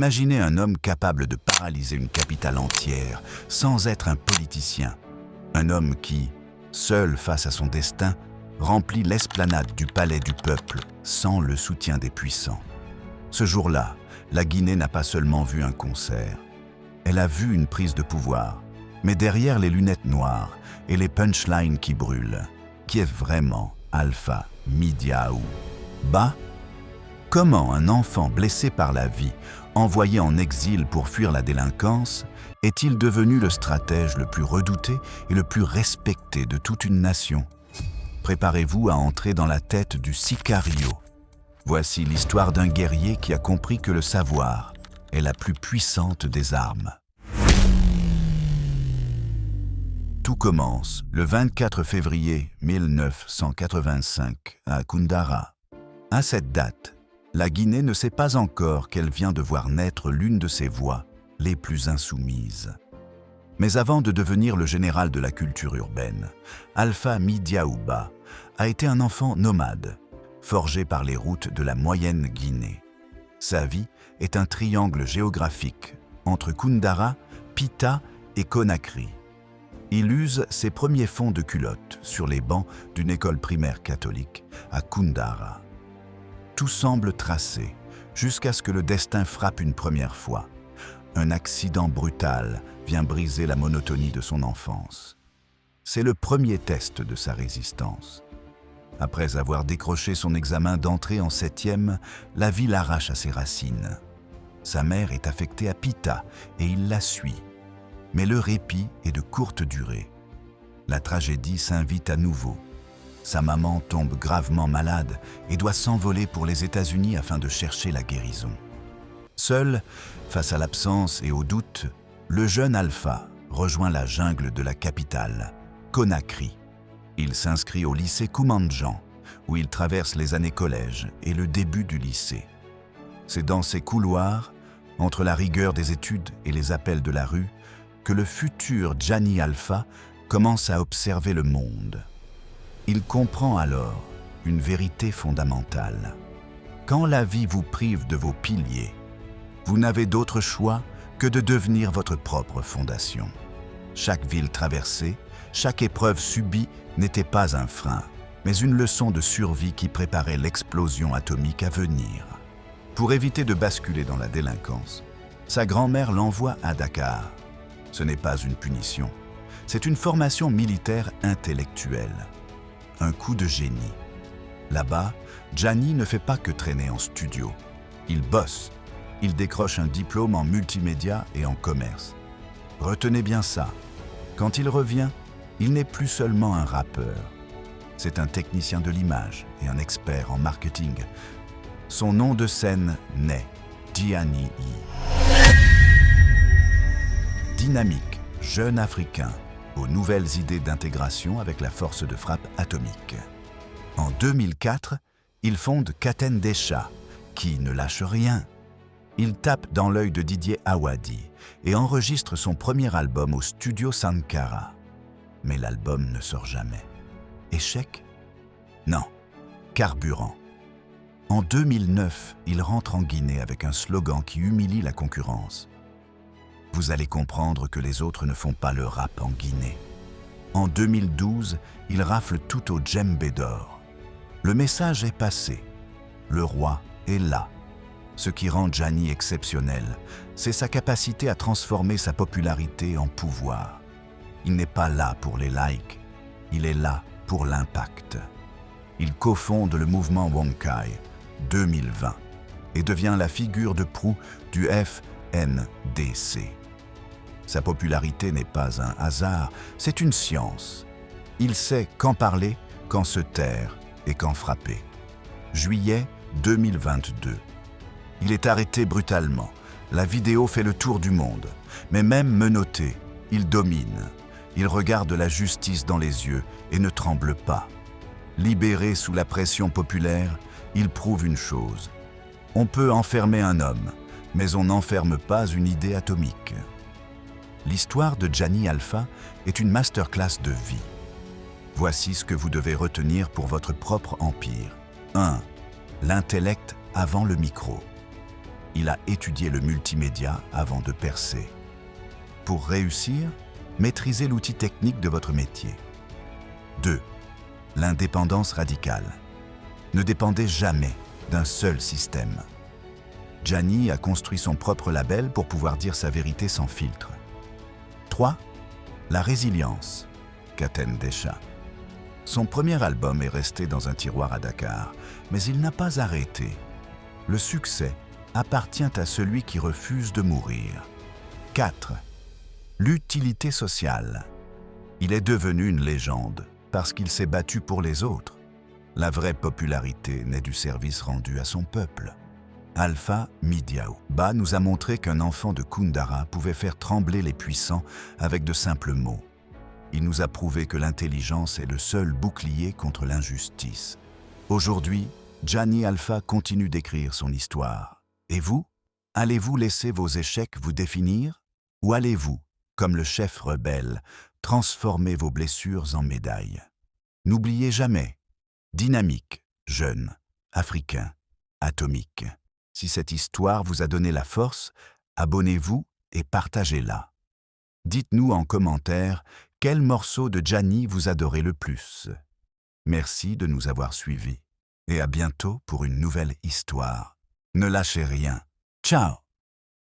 Imaginez un homme capable de paralyser une capitale entière sans être un politicien. Un homme qui, seul face à son destin, remplit l'esplanade du palais du peuple sans le soutien des puissants. Ce jour-là, la Guinée n'a pas seulement vu un concert. Elle a vu une prise de pouvoir, mais derrière les lunettes noires et les punchlines qui brûlent, qui est vraiment Alpha Midiaou Ba? Comment un enfant blessé par la vie, envoyé en exil pour fuir la délinquance, est-il devenu le stratège le plus redouté et le plus respecté de toute une nation? Préparez-vous à entrer dans la tête du Sicario. Voici l'histoire d'un guerrier qui a compris que le savoir est la plus puissante des armes. Tout commence le 24 février 1985 à Koundara. À cette date, la Guinée ne sait pas encore qu'elle vient de voir naître l'une de ses voix les plus insoumises. Mais avant de devenir le général de la culture urbaine, Alpha Midiaou Ba a été un enfant nomade, forgé par les routes de la moyenne Guinée. Sa vie est un triangle géographique entre Koundara, Pita et Conakry. Il use ses premiers fonds de culotte sur les bancs d'une école primaire catholique à Koundara. Tout semble tracé jusqu'à ce que le destin frappe une première fois. Un accident brutal vient briser la monotonie de son enfance. C'est le premier test de sa résistance. Après avoir décroché son examen d'entrée en 7e, la vie l'arrache à ses racines. Sa mère est affectée à Pita et il la suit. Mais le répit est de courte durée. La tragédie s'invite à nouveau. Sa maman tombe gravement malade et doit s'envoler pour les États-Unis afin de chercher la guérison. Seul, face à l'absence et au doute, le jeune Alpha rejoint la jungle de la capitale, Conakry. Il s'inscrit au lycée Koumandjan, où il traverse les années collège et le début du lycée. C'est dans ces couloirs, entre la rigueur des études et les appels de la rue, que le futur Djani Alpha commence à observer le monde. Il comprend alors une vérité fondamentale. Quand la vie vous prive de vos piliers, vous n'avez d'autre choix que de devenir votre propre fondation. Chaque ville traversée, chaque épreuve subie n'était pas un frein, mais une leçon de survie qui préparait l'explosion atomique à venir. Pour éviter de basculer dans la délinquance, sa grand-mère l'envoie à Dakar. Ce n'est pas une punition, c'est une formation militaire intellectuelle. Un coup de génie. Là-bas, Djani ne fait pas que traîner en studio. Il bosse. Il décroche un diplôme en multimédia et en commerce. Retenez bien ça. Quand il revient, il n'est plus seulement un rappeur. C'est un technicien de l'image et un expert en marketing. Son nom de scène naît Djani. Dynamique, jeune Africain, aux nouvelles idées d'intégration avec la force de frappe atomique. En 2004, il fonde Katen Desha, qui ne lâche rien. Il tape dans l'œil de Didier Awadi et enregistre son premier album au studio Sankara. Mais l'album ne sort jamais. Échec? Non, carburant. En 2009, il rentre en Guinée avec un slogan qui humilie la concurrence. Vous allez comprendre que les autres ne font pas le rap en Guinée. En 2012, il rafle tout au djembé d'or. Le message est passé. Le roi est là. Ce qui rend Djani exceptionnel, c'est sa capacité à transformer sa popularité en pouvoir. Il n'est pas là pour les likes, il est là pour l'impact. Il cofonde le mouvement Wonkai 2020 et devient la figure de proue du FNDC. Sa popularité n'est pas un hasard, c'est une science. Il sait quand parler, quand se taire et quand frapper. Juillet 2022. Il est arrêté brutalement. La vidéo fait le tour du monde. Mais même menotté, il domine. Il regarde la justice dans les yeux et ne tremble pas. Libéré sous la pression populaire, il prouve une chose. On peut enfermer un homme, mais on n'enferme pas une idée atomique. L'histoire de Djani Alpha est une masterclass de vie. Voici ce que vous devez retenir pour votre propre empire. 1. L'intellect avant le micro. Il a étudié le multimédia avant de percer. Pour réussir, maîtrisez l'outil technique de votre métier. 2. L'indépendance radicale. Ne dépendez jamais d'un seul système. Gianni a construit son propre label pour pouvoir dire sa vérité sans filtre. 3. La résilience. Katen Desha. Son premier album est resté dans un tiroir à Dakar, mais il n'a pas arrêté. Le succès appartient à celui qui refuse de mourir. 4. L'utilité sociale. Il est devenu une légende parce qu'il s'est battu pour les autres. La vraie popularité naît du service rendu à son peuple. Alpha Midiao Ba nous a montré qu'un enfant de Koundara pouvait faire trembler les puissants avec de simples mots. Il nous a prouvé que l'intelligence est le seul bouclier contre l'injustice. Aujourd'hui, Gianni Alpha continue d'écrire son histoire. Et vous? Allez-vous laisser vos échecs vous définir? Ou allez-vous, comme le chef rebelle, transformer vos blessures en médailles? N'oubliez jamais, dynamique, jeune, africain, atomique. Si cette histoire vous a donné la force, abonnez-vous et partagez-la. Dites-nous en commentaire quel morceau de Gianni vous adorez le plus. Merci de nous avoir suivis et à bientôt pour une nouvelle histoire. Ne lâchez rien. Ciao!